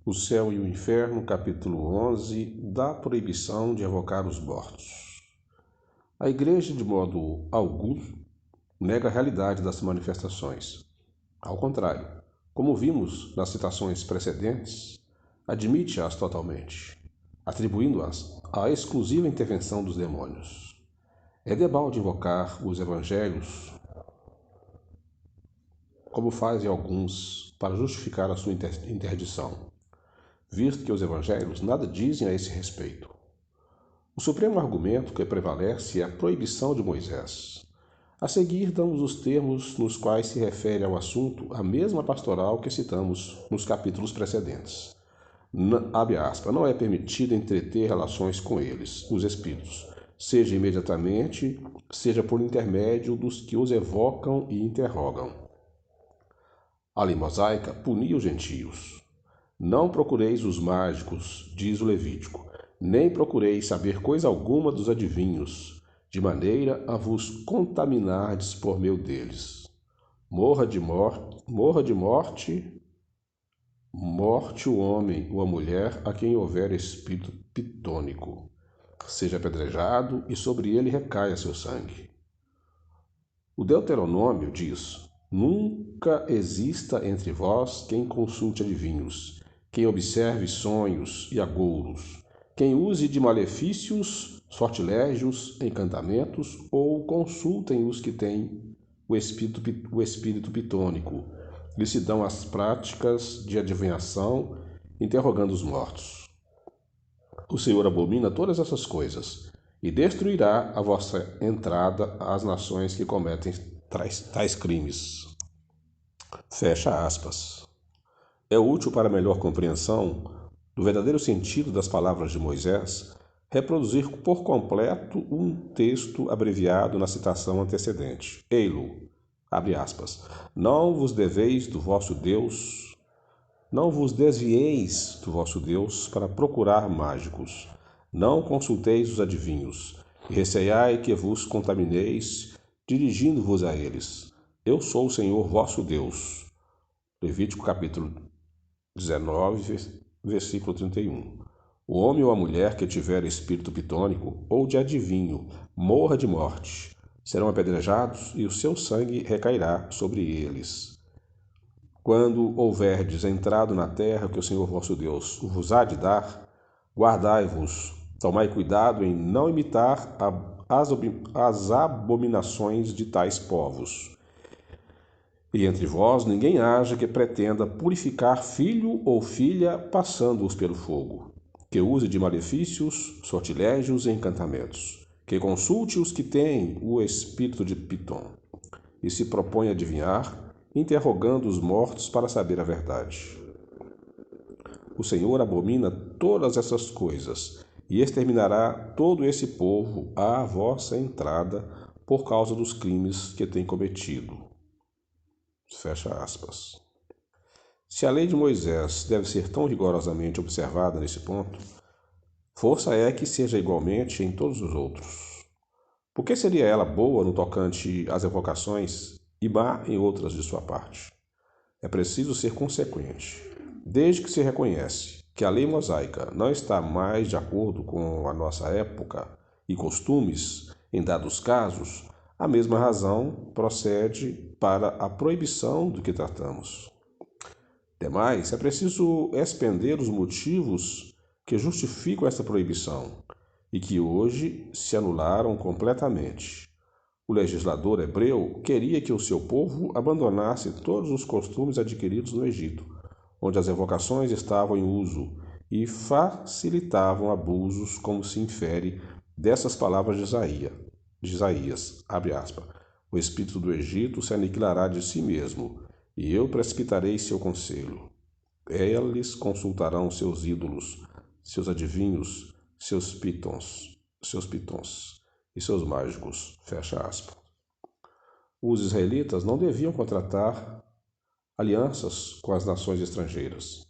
O Céu e o Inferno, capítulo 11, da proibição de evocar os mortos. A Igreja, de modo algum, nega a realidade das manifestações. Ao contrário, como vimos nas citações precedentes, admite-as totalmente, atribuindo-as à exclusiva intervenção dos demônios. É debalde invocar os evangelhos, como fazem alguns, para justificar a sua interdição, visto que os evangelhos nada dizem a esse respeito. O supremo argumento que prevalece é a proibição de Moisés. A seguir, damos os termos nos quais se refere ao assunto a mesma pastoral que citamos nos capítulos precedentes. Abre aspas, não é permitido entreter relações com eles, os espíritos, seja imediatamente, seja por intermédio dos que os evocam e interrogam. A lei mosaica punia os gentios. Não procureis os mágicos, diz o Levítico, nem procureis saber coisa alguma dos adivinhos, de maneira a vos contaminardes por meio deles. Morra de morte o homem ou a mulher a quem houver espírito pitônico. Seja apedrejado e sobre ele recaia seu sangue. O Deuteronômio diz: nunca exista entre vós quem consulte adivinhos, quem observe sonhos e agouros, quem use de malefícios, sortilégios, encantamentos, ou consultem os que têm o espírito pitônico, e se dão as práticas de adivinhação, interrogando os mortos. O Senhor abomina todas essas coisas, e destruirá a vossa entrada às nações que cometem tais crimes. Fecha aspas. É útil para melhor compreensão do verdadeiro sentido das palavras de Moisés reproduzir por completo um texto abreviado na citação antecedente. Ei-lo, abre aspas, não vos desvieis do vosso Deus para procurar mágicos. Não consulteis os adivinhos, e receiai que vos contamineis, dirigindo-vos a eles. Eu sou o Senhor vosso Deus. Levítico capítulo 19, versículo 31. O homem ou a mulher que tiver espírito pitônico ou de adivinho, morra de morte. Serão apedrejados e o seu sangue recairá sobre eles. Quando houverdes entrado na terra que o Senhor vosso Deus vos há de dar, guardai-vos, tomai cuidado em não imitar as abominações de tais povos. E entre vós ninguém haja que pretenda purificar filho ou filha passando-os pelo fogo, que use de malefícios, sortilégios e encantamentos, que consulte os que têm o espírito de Pitom, e se propõe a adivinhar, interrogando os mortos para saber a verdade. O Senhor abomina todas essas coisas e exterminará todo esse povo à vossa entrada por causa dos crimes que tem cometido. Fecha aspas. Se a lei de Moisés deve ser tão rigorosamente observada nesse ponto, força é que seja igualmente em todos os outros. Por que seria ela boa no tocante às evocações e má em outras de sua parte? É preciso ser consequente. Desde que se reconhece que a lei mosaica não está mais de acordo com a nossa época e costumes em dados casos, a mesma razão procede para a proibição do que tratamos. Demais, é preciso expender os motivos que justificam esta proibição e que hoje se anularam completamente. O legislador hebreu queria que o seu povo abandonasse todos os costumes adquiridos no Egito, onde as evocações estavam em uso e facilitavam abusos, como se infere dessas palavras de Isaías, abre aspas, o espírito do Egito se aniquilará de si mesmo, e eu precipitarei seu conselho. Eles consultarão seus ídolos, seus adivinhos, seus pitons e seus mágicos, fecha aspas. Os israelitas não deviam contratar alianças com as nações estrangeiras.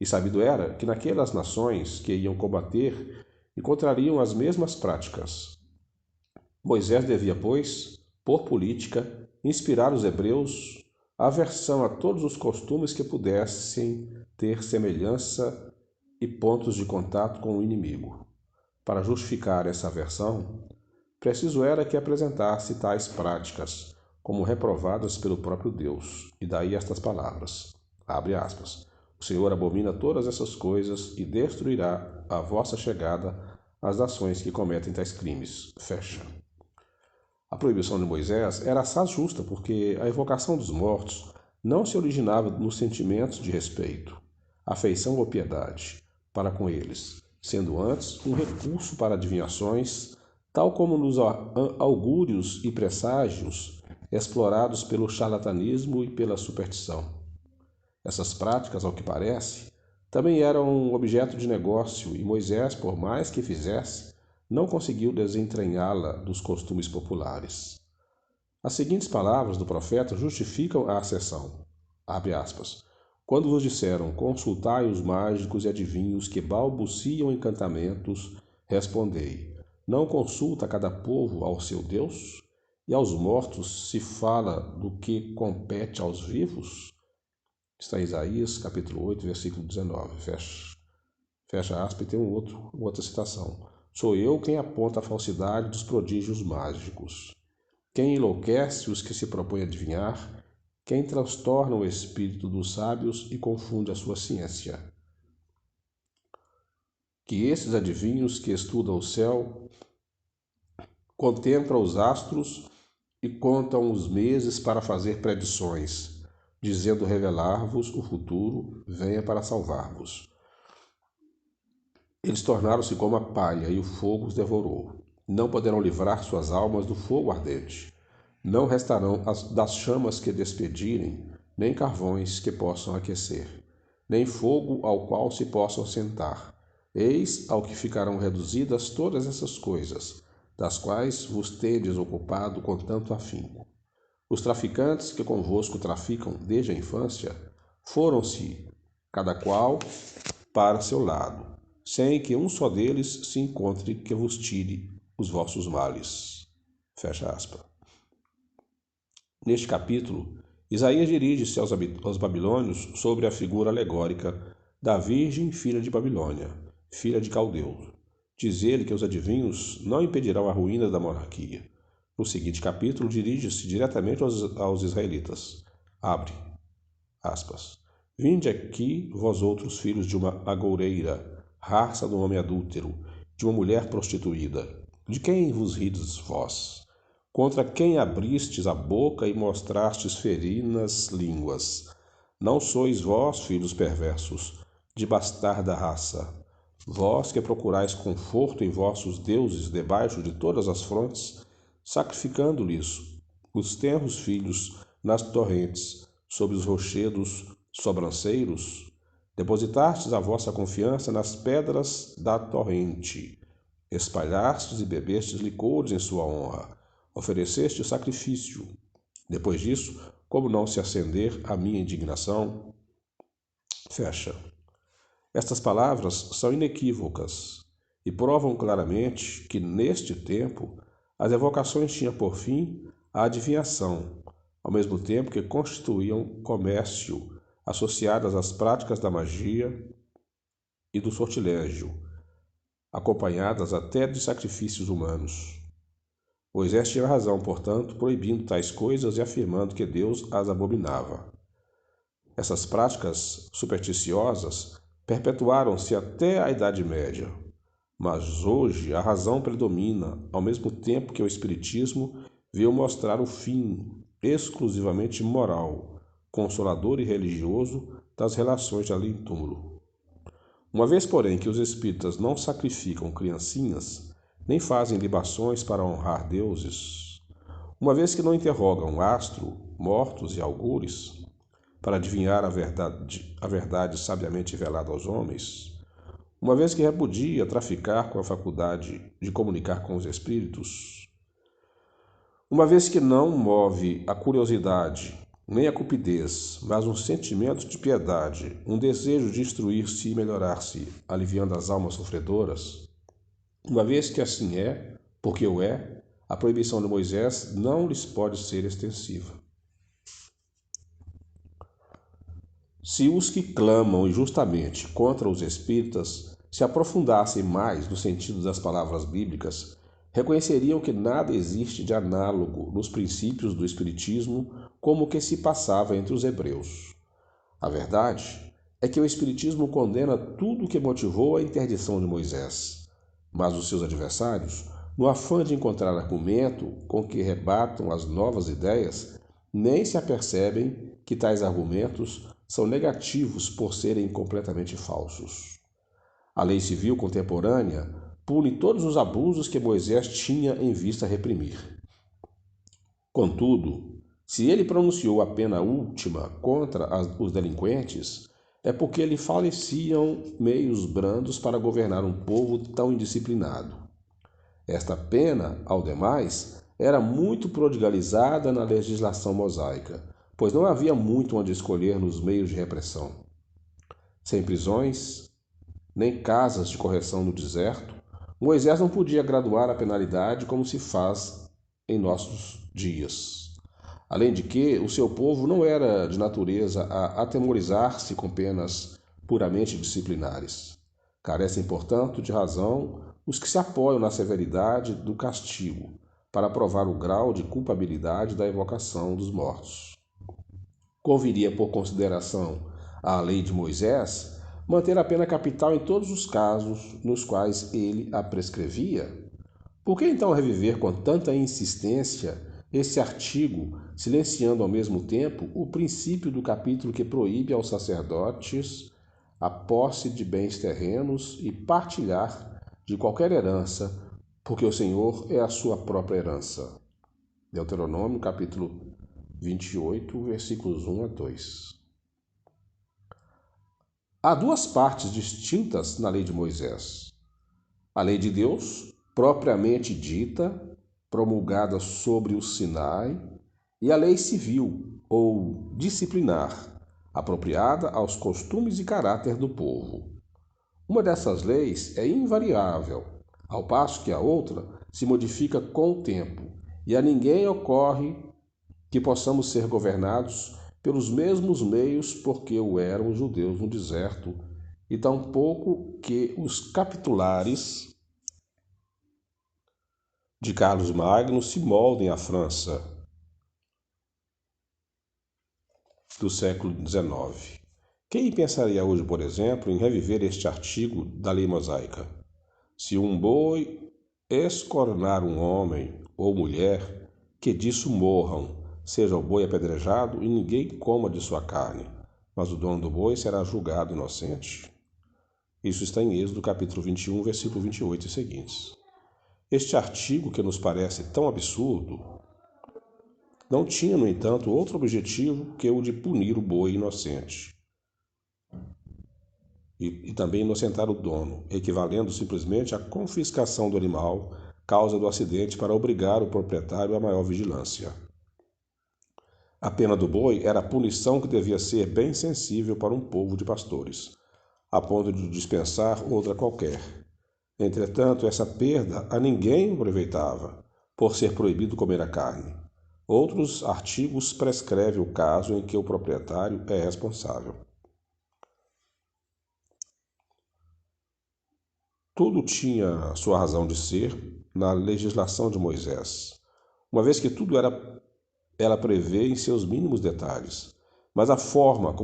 E sabido era que naquelas nações que iam combater encontrariam as mesmas práticas. Moisés devia, pois, por política, inspirar os hebreus a aversão a todos os costumes que pudessem ter semelhança e pontos de contato com o inimigo. Para justificar essa aversão, preciso era que apresentasse tais práticas como reprovadas pelo próprio Deus, e daí estas palavras, abre aspas, o Senhor abomina todas essas coisas e destruirá a vossa chegada as nações que cometem tais crimes, fecha. A proibição de Moisés era assaz justa, porque a evocação dos mortos não se originava nos sentimentos de respeito, afeição ou piedade para com eles, sendo antes um recurso para adivinhações, tal como nos augúrios e presságios explorados pelo charlatanismo e pela superstição. Essas práticas, ao que parece, também eram objeto de negócio e Moisés, por mais que fizesse, não conseguiu desentranhá-la dos costumes populares. As seguintes palavras do profeta justificam a asserção. Abre aspas. Quando vos disseram, consultai os mágicos e adivinhos que balbuciam encantamentos, respondei, não consulta cada povo ao seu Deus? E aos mortos se fala do que compete aos vivos? Está em Isaías, capítulo 8, versículo 19. Fecha aspas e tem outra citação. Sou eu quem aponta a falsidade dos prodígios mágicos, quem enlouquece os que se propõem a adivinhar, quem transtorna o espírito dos sábios e confunde a sua ciência. Que esses adivinhos que estudam o céu, contemplam os astros e contam os meses para fazer predições, dizendo revelar-vos o futuro, venha para salvar-vos. Eles tornaram-se como a palha e o fogo os devorou. Não poderão livrar suas almas do fogo ardente. Não restarão das chamas que despedirem, nem carvões que possam aquecer, nem fogo ao qual se possam sentar. Eis ao que ficarão reduzidas todas essas coisas, das quais vos tendes ocupado com tanto afinco. Os traficantes que convosco traficam desde a infância foram-se, cada qual para seu lado, sem que um só deles se encontre que vos tire os vossos males. Fecha aspas. Neste capítulo, Isaías dirige-se aos babilônios sobre a figura alegórica da virgem filha de Babilônia, filha de Caldeu. Diz ele que os adivinhos não impedirão a ruína da monarquia. No seguinte capítulo, dirige-se diretamente aos israelitas. Abre aspas. Vinde aqui, vós outros filhos de uma agoureira, raça de um homem adúltero, de uma mulher prostituída. De quem vos rides vós? Contra quem abristes a boca e mostrastes ferinas línguas? Não sois vós, filhos perversos, de bastarda raça. Vós que procurais conforto em vossos deuses debaixo de todas as frontes, sacrificando-lhes os tenros filhos nas torrentes, sob os rochedos sobranceiros, depositastes a vossa confiança nas pedras da torrente, espalhastes e bebestes licores em sua honra, ofereceste sacrifício. Depois disso, como não se acender a minha indignação? Fecha. Estas palavras são inequívocas e provam claramente que, neste tempo, as evocações tinham por fim a adivinhação, ao mesmo tempo que constituíam comércio associadas às práticas da magia e do sortilégio, acompanhadas até de sacrifícios humanos. Moisés tinha razão, portanto, proibindo tais coisas e afirmando que Deus as abominava. Essas práticas supersticiosas perpetuaram-se até a Idade Média, mas hoje a razão predomina, ao mesmo tempo que o Espiritismo veio mostrar o fim exclusivamente moral, consolador e religioso das relações de além-túmulo. Uma vez, porém, que os espíritas não sacrificam criancinhas, nem fazem libações para honrar deuses, uma vez que não interrogam astro, mortos e augures, para adivinhar a verdade sabiamente velada aos homens, uma vez que repudia traficar com a faculdade de comunicar com os espíritos, uma vez que não move a curiosidade nem a cupidez, mas um sentimento de piedade, um desejo de instruir-se e melhorar-se, aliviando as almas sofredoras, uma vez que assim é, porque o é, a proibição de Moisés não lhes pode ser extensiva. Se os que clamam injustamente contra os espíritas se aprofundassem mais no sentido das palavras bíblicas, reconheceriam que nada existe de análogo nos princípios do espiritismo como o que se passava entre os hebreus. A verdade é que o espiritismo condena tudo o que motivou a interdição de Moisés, mas os seus adversários, no afã de encontrar argumento com que rebatam as novas ideias, nem se apercebem que tais argumentos são negativos por serem completamente falsos. A lei civil contemporânea pune todos os abusos que Moisés tinha em vista reprimir. Contudo, se ele pronunciou a pena última contra os delinquentes, é porque lhe faleciam meios brandos para governar um povo tão indisciplinado. Esta pena, ao demais, era muito prodigalizada na legislação mosaica, pois não havia muito onde escolher nos meios de repressão. Sem prisões, nem casas de correção no deserto, Moisés não podia graduar a penalidade como se faz em nossos dias. Além de que, o seu povo não era de natureza a atemorizar-se com penas puramente disciplinares. Carecem, portanto, de razão os que se apoiam na severidade do castigo para provar o grau de culpabilidade da evocação dos mortos. Conviria, por consideração à lei de Moisés, manter a pena capital em todos os casos nos quais ele a prescrevia? Por que então reviver com tanta insistência esse artigo, silenciando ao mesmo tempo o princípio do capítulo que proíbe aos sacerdotes a posse de bens terrenos e partilhar de qualquer herança, porque o Senhor é a sua própria herança? Deuteronômio, capítulo 28, versículos 1 a 2. Há duas partes distintas na lei de Moisés. A lei de Deus, propriamente dita, promulgada sobre o Sinai, e a lei civil, ou disciplinar, apropriada aos costumes e caráter do povo. Uma dessas leis é invariável, ao passo que a outra se modifica com o tempo, e a ninguém ocorre que possamos ser governados pelos mesmos meios porque o eram os judeus no deserto, e tampouco que os capitulares de Carlos Magno se moldem à França do século XIX. Quem pensaria hoje, por exemplo, em reviver este artigo da lei mosaica? Se um boi escornar um homem ou mulher, que disso morram, seja o boi apedrejado e ninguém coma de sua carne, mas o dono do boi será julgado inocente. Isso está em Êxodo capítulo 21, versículo 28 e seguintes. Este artigo, que nos parece tão absurdo, não tinha, no entanto, outro objetivo que o de punir o boi inocente e também inocentar o dono, equivalendo simplesmente à confiscação do animal, causa do acidente, para obrigar o proprietário a maior vigilância. A pena do boi era a punição que devia ser bem sensível para um povo de pastores, a ponto de dispensar outra qualquer. Entretanto, essa perda a ninguém aproveitava, por ser proibido comer a carne. Outros artigos prescrevem o caso em que o proprietário é responsável. Tudo tinha sua razão de ser na legislação de Moisés, uma vez que tudo ela prevê em seus mínimos detalhes, mas a forma,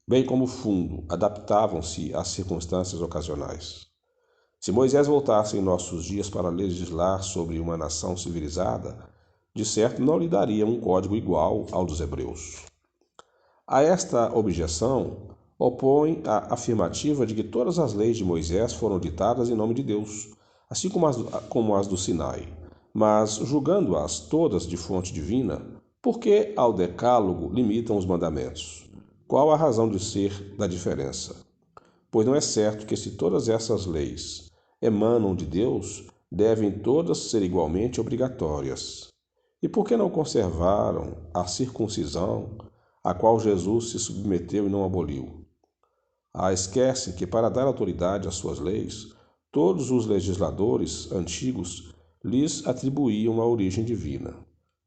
bem como o fundo, adaptavam-se às circunstâncias ocasionais. Se Moisés voltasse em nossos dias para legislar sobre uma nação civilizada, de certo não lhe daria um código igual ao dos hebreus. A esta objeção opõe a afirmativa de que todas as leis de Moisés foram ditadas em nome de Deus, assim como as do Sinai. Mas, julgando-as todas de fonte divina, por que ao decálogo limitam os mandamentos? Qual a razão de ser da diferença? Pois não é certo que, se todas essas leis emanam de Deus, devem todas ser igualmente obrigatórias. E por que não conservaram a circuncisão, a qual Jesus se submeteu e não aboliu? Esquecem que, para dar autoridade às suas leis, todos os legisladores antigos lhes atribuíam a origem divina.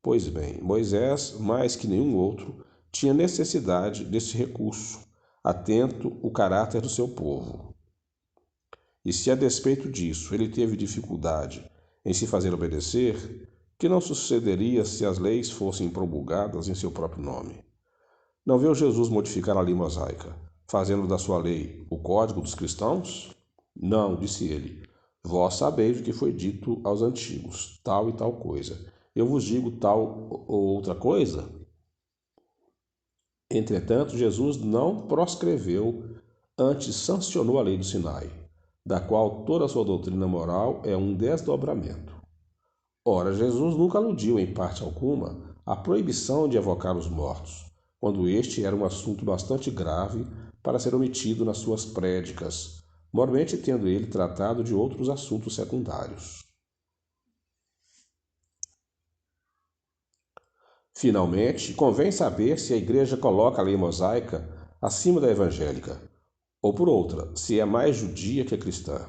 Pois bem, Moisés, mais que nenhum outro, tinha necessidade desse recurso, atento o caráter do seu povo. E se a despeito disso ele teve dificuldade em se fazer obedecer, que não sucederia se as leis fossem promulgadas em seu próprio nome? Não viu Jesus modificar a lei mosaica, fazendo da sua lei o código dos cristãos? Não, disse ele. Vós sabeis o que foi dito aos antigos, tal e tal coisa. Eu vos digo tal ou outra coisa? Entretanto, Jesus não proscreveu, antes sancionou a lei do Sinai, da qual toda a sua doutrina moral é um desdobramento. Ora, Jesus nunca aludiu, em parte alguma, à proibição de evocar os mortos, quando este era um assunto bastante grave para ser omitido nas suas prédicas, mormente tendo ele tratado de outros assuntos secundários. Finalmente, convém saber se a Igreja coloca a lei mosaica acima da evangélica, ou por outra, se é mais judia que cristã.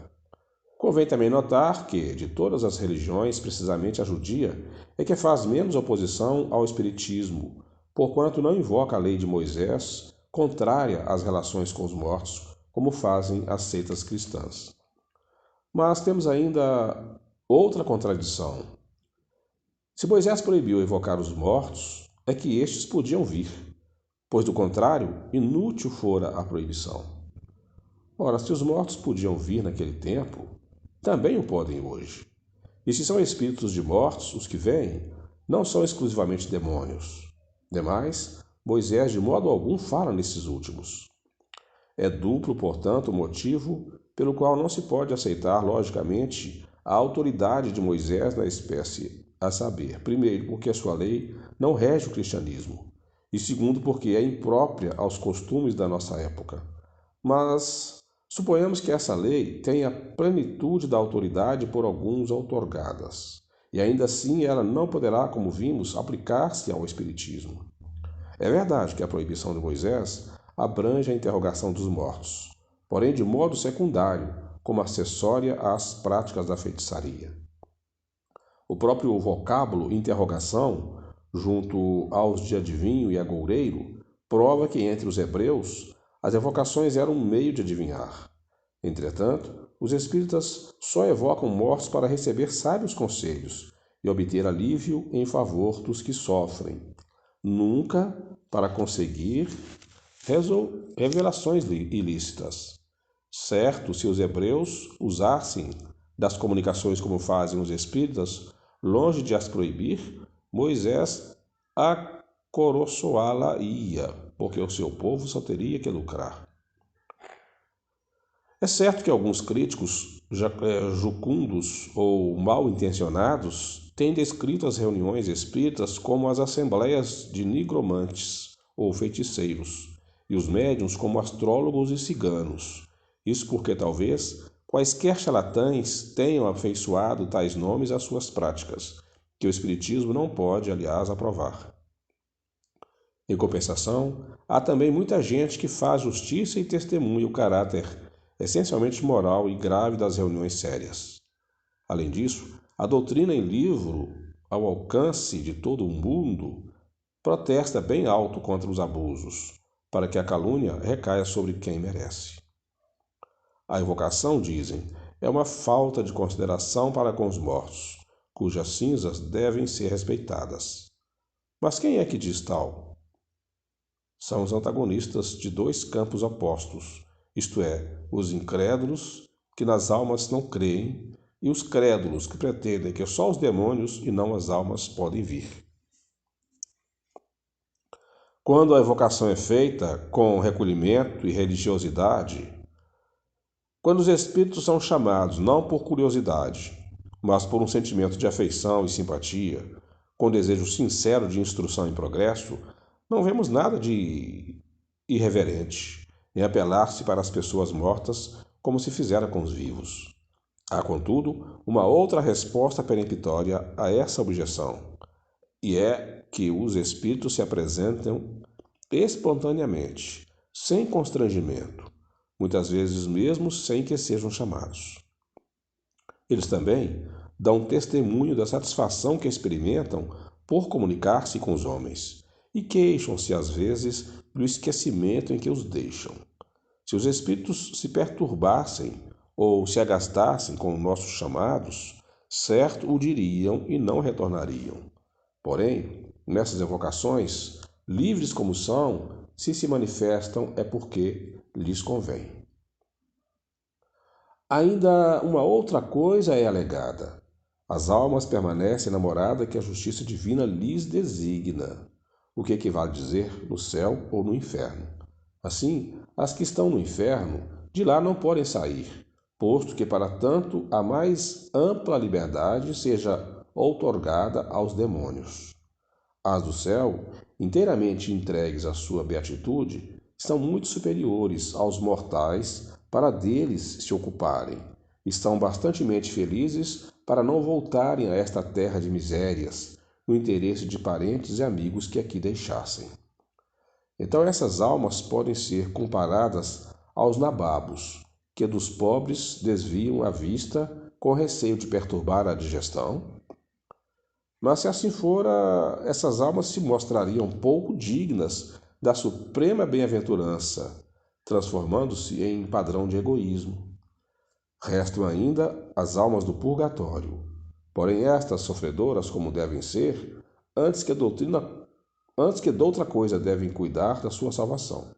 Convém também notar que, de todas as religiões, precisamente a judia é que faz menos oposição ao espiritismo, porquanto não invoca a lei de Moisés, contrária às relações com os mortos, como fazem as seitas cristãs. Mas temos ainda outra contradição. Se Moisés proibiu evocar os mortos, é que estes podiam vir, pois do contrário, inútil fora a proibição. Ora, se os mortos podiam vir naquele tempo, também o podem hoje. E se são espíritos de mortos os que vêm, não são exclusivamente demônios. Demais, Moisés de modo algum fala nesses últimos. É duplo, portanto, o motivo pelo qual não se pode aceitar, logicamente, a autoridade de Moisés na espécie, a saber, primeiro, porque a sua lei não rege o cristianismo, e segundo, porque é imprópria aos costumes da nossa época. Mas suponhamos que essa lei tenha plenitude da autoridade por alguns outorgadas, e ainda assim ela não poderá, como vimos, aplicar-se ao espiritismo. É verdade que a proibição de Moisés abrange a interrogação dos mortos, porém de modo secundário, como acessória às práticas da feitiçaria. O próprio vocábulo interrogação, junto aos de adivinho e agoureiro, prova que entre os hebreus as evocações eram um meio de adivinhar. Entretanto, os espíritas só evocam mortos para receber sábios conselhos e obter alívio em favor dos que sofrem, nunca para conseguir revelações ilícitas. Certo, se os hebreus usassem das comunicações como fazem os espíritas, longe de as proibir, Moisés acoroçoá-la-ia, porque o seu povo só teria que lucrar. É certo que alguns críticos jucundos ou mal intencionados têm descrito as reuniões espíritas como as assembleias de nigromantes ou feiticeiros, e os médiuns como astrólogos e ciganos. Isso porque, talvez, quaisquer charlatães tenham afeiçoado tais nomes às suas práticas, que o espiritismo não pode, aliás, aprovar. Em compensação, há também muita gente que faz justiça e testemunha o caráter essencialmente moral e grave das reuniões sérias. Além disso, a doutrina em livro, ao alcance de todo o mundo, protesta bem alto contra os abusos, para que a calúnia recaia sobre quem merece. A invocação, dizem, é uma falta de consideração para com os mortos, cujas cinzas devem ser respeitadas. Mas quem é que diz tal? São os antagonistas de dois campos opostos, isto é, os incrédulos, que nas almas não creem, e os crédulos, que pretendem que só os demônios e não as almas podem vir. Quando a evocação é feita com recolhimento e religiosidade, quando os espíritos são chamados não por curiosidade, mas por um sentimento de afeição e simpatia, com desejo sincero de instrução e progresso, não vemos nada de irreverente em apelar-se para as pessoas mortas como se fizera com os vivos. Há, contudo, uma outra resposta peremptória a essa objeção, e é que os espíritos se apresentam espontaneamente, sem constrangimento, muitas vezes mesmo sem que sejam chamados. Eles também dão testemunho da satisfação que experimentam por comunicar-se com os homens, e queixam-se às vezes do esquecimento em que os deixam. Se os espíritos se perturbassem ou se agastassem com nossos chamados, certo o diriam e não retornariam. Porém, nessas evocações, livres como são, se manifestam é porque lhes convém. Ainda uma outra coisa é alegada. As almas permanecem na morada que a justiça divina lhes designa, o que equivale a dizer no céu ou no inferno. Assim, as que estão no inferno, de lá não podem sair, posto que para tanto a mais ampla liberdade seja outorgada aos demônios. As do céu, inteiramente entregues à sua beatitude, são muito superiores aos mortais para deles se ocuparem. Estão bastantemente felizes para não voltarem a esta terra de misérias, no interesse de parentes e amigos que aqui deixassem. Então essas almas podem ser comparadas aos nababos, que dos pobres desviam a vista com receio de perturbar a digestão. Mas se assim fora, essas almas se mostrariam pouco dignas da suprema bem-aventurança, transformando-se em padrão de egoísmo. Restam ainda as almas do purgatório, porém estas sofredoras como devem ser, antes que de outra coisa devem cuidar da sua salvação.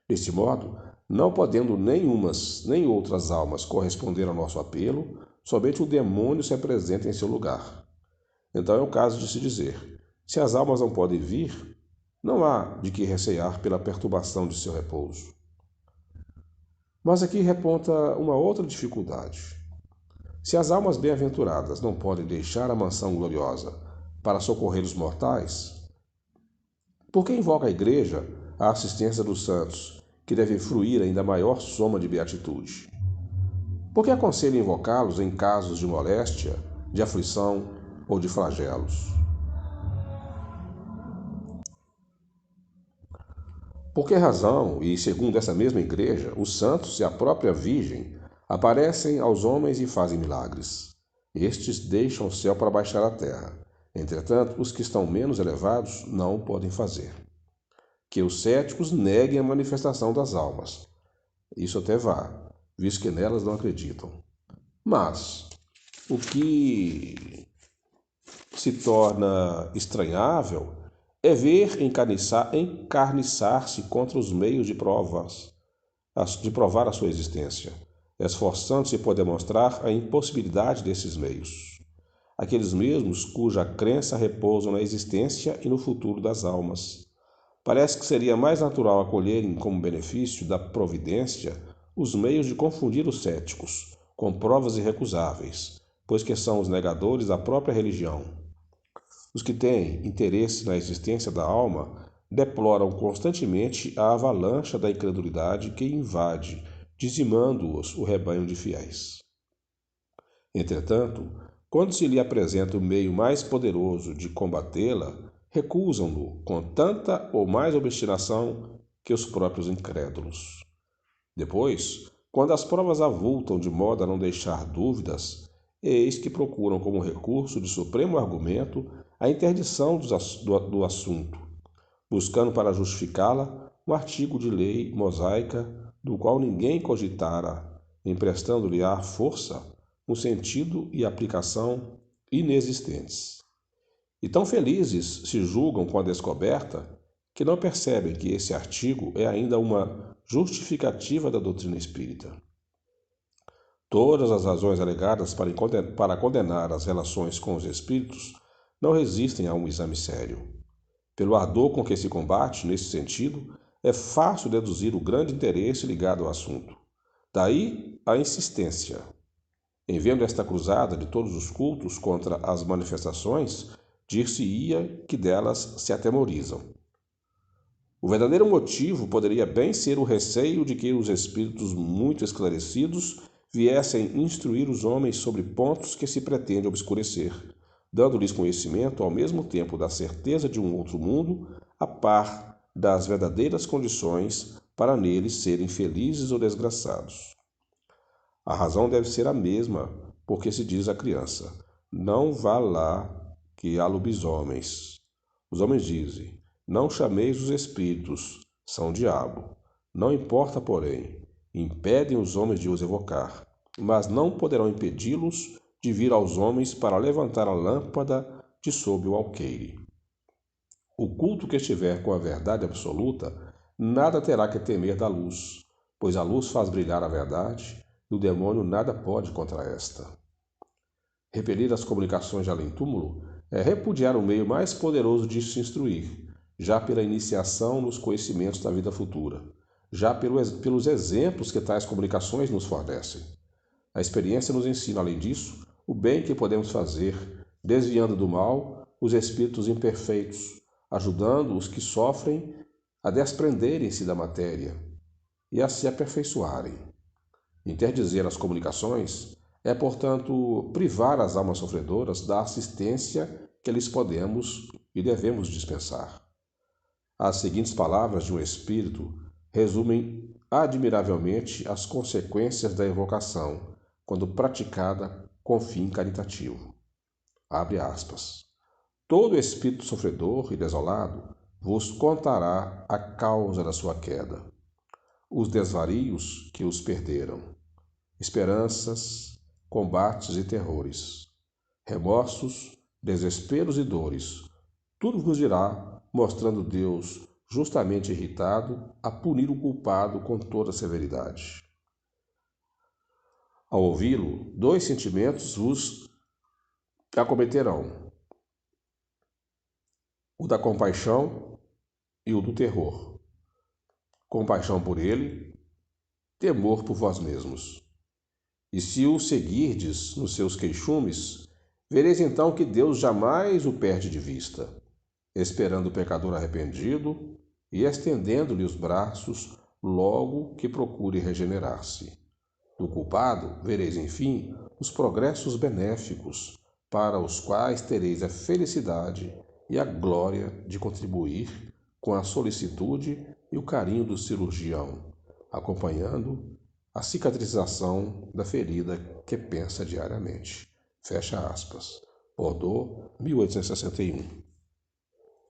Deste modo, não podendo nem umas nem outras almas corresponder ao nosso apelo, somente o demônio se apresenta em seu lugar. Então é o caso de se dizer: se as almas não podem vir, não há de que recear pela perturbação de seu repouso. Mas aqui reponta uma outra dificuldade. Se as almas bem-aventuradas não podem deixar a mansão gloriosa para socorrer os mortais, por que invoca a Igreja a assistência dos santos, que devem fruir ainda maior soma de beatitude? Por que aconselha invocá-los em casos de moléstia, de aflição ou de flagelos? Por que razão, e segundo essa mesma Igreja, os santos e a própria Virgem aparecem aos homens e fazem milagres? Estes deixam o céu para baixar a terra. Entretanto, os que estão menos elevados não o podem fazer. Que os céticos neguem a manifestação das almas. Isso até vá, visto que nelas não acreditam. Mas o que se torna estranhável é ver encarniçar-se contra os meios de provar a sua existência, esforçando-se por demonstrar a impossibilidade desses meios. Aqueles mesmos cuja crença repousa na existência e no futuro das almas. Parece que seria mais natural acolherem como benefício da providência os meios de confundir os céticos com provas irrecusáveis, pois que são os negadores da própria religião. Os que têm interesse na existência da alma deploram constantemente a avalanche da incredulidade que invade, dizimando-os o rebanho de fiéis. Entretanto, quando se lhe apresenta o meio mais poderoso de combatê-la, recusam-no com tanta ou mais obstinação que os próprios incrédulos. Depois, quando as provas avultam de modo a não deixar dúvidas, eis que procuram como recurso de supremo argumento a interdição do assunto, buscando para justificá-la um artigo de lei mosaica do qual ninguém cogitara, emprestando-lhe à força um sentido e aplicação inexistentes. E tão felizes se julgam com a descoberta que não percebem que esse artigo é ainda uma justificativa da doutrina espírita. Todas as razões alegadas para condenar as relações com os espíritos não resistem a um exame sério. Pelo ardor com que se combate, nesse sentido, é fácil deduzir o grande interesse ligado ao assunto. Daí a insistência. Em vendo esta cruzada de todos os cultos contra as manifestações, dir-se-ia que delas se atemorizam. O verdadeiro motivo poderia bem ser o receio de que os espíritos muito esclarecidos viessem instruir os homens sobre pontos que se pretende obscurecer, dando-lhes conhecimento ao mesmo tempo da certeza de um outro mundo, a par das verdadeiras condições para neles serem felizes ou desgraçados. A razão deve ser a mesma, porque se diz à criança: não vá lá que há lobisomens. Os homens dizem: Não chameis os espíritos, são diabo. Não importa, porém, impedem os homens de os evocar, mas não poderão impedi-los de vir aos homens para levantar a lâmpada de sob o alqueire. O culto que estiver com a verdade absoluta, nada terá que temer da luz, pois a luz faz brilhar a verdade, e o demônio nada pode contra esta. Repelir as comunicações de além-túmulo é repudiar o meio mais poderoso de se instruir, já pela iniciação nos conhecimentos da vida futura, já pelos exemplos que tais comunicações nos fornecem. A experiência nos ensina, além disso, o bem que podemos fazer, desviando do mal os espíritos imperfeitos, ajudando os que sofrem a desprenderem-se da matéria e a se aperfeiçoarem. Interdizer as comunicações é, portanto, privar as almas sofredoras da assistência que lhes podemos e devemos dispensar. As seguintes palavras de um espírito resumem admiravelmente as consequências da evocação, quando praticada com fim caritativo. Abre aspas. Todo espírito sofredor e desolado vos contará a causa da sua queda, os desvarios que os perderam, esperanças, combates e terrores, remorsos, desesperos e dores. Tudo vos dirá, mostrando Deus justamente irritado a punir o culpado com toda severidade. Ao ouvi-lo, dois sentimentos vos acometerão: o da compaixão e o do terror. Compaixão por ele, temor por vós mesmos. E se o seguirdes nos seus queixumes, vereis então que Deus jamais o perde de vista, esperando o pecador arrependido e estendendo-lhe os braços logo que procure regenerar-se. Do culpado, vereis, enfim, os progressos benéficos, para os quais tereis a felicidade e a glória de contribuir com a solicitude e o carinho do cirurgião, acompanhando a cicatrização da ferida que pensa diariamente. Fecha aspas. Bordeaux, 1861.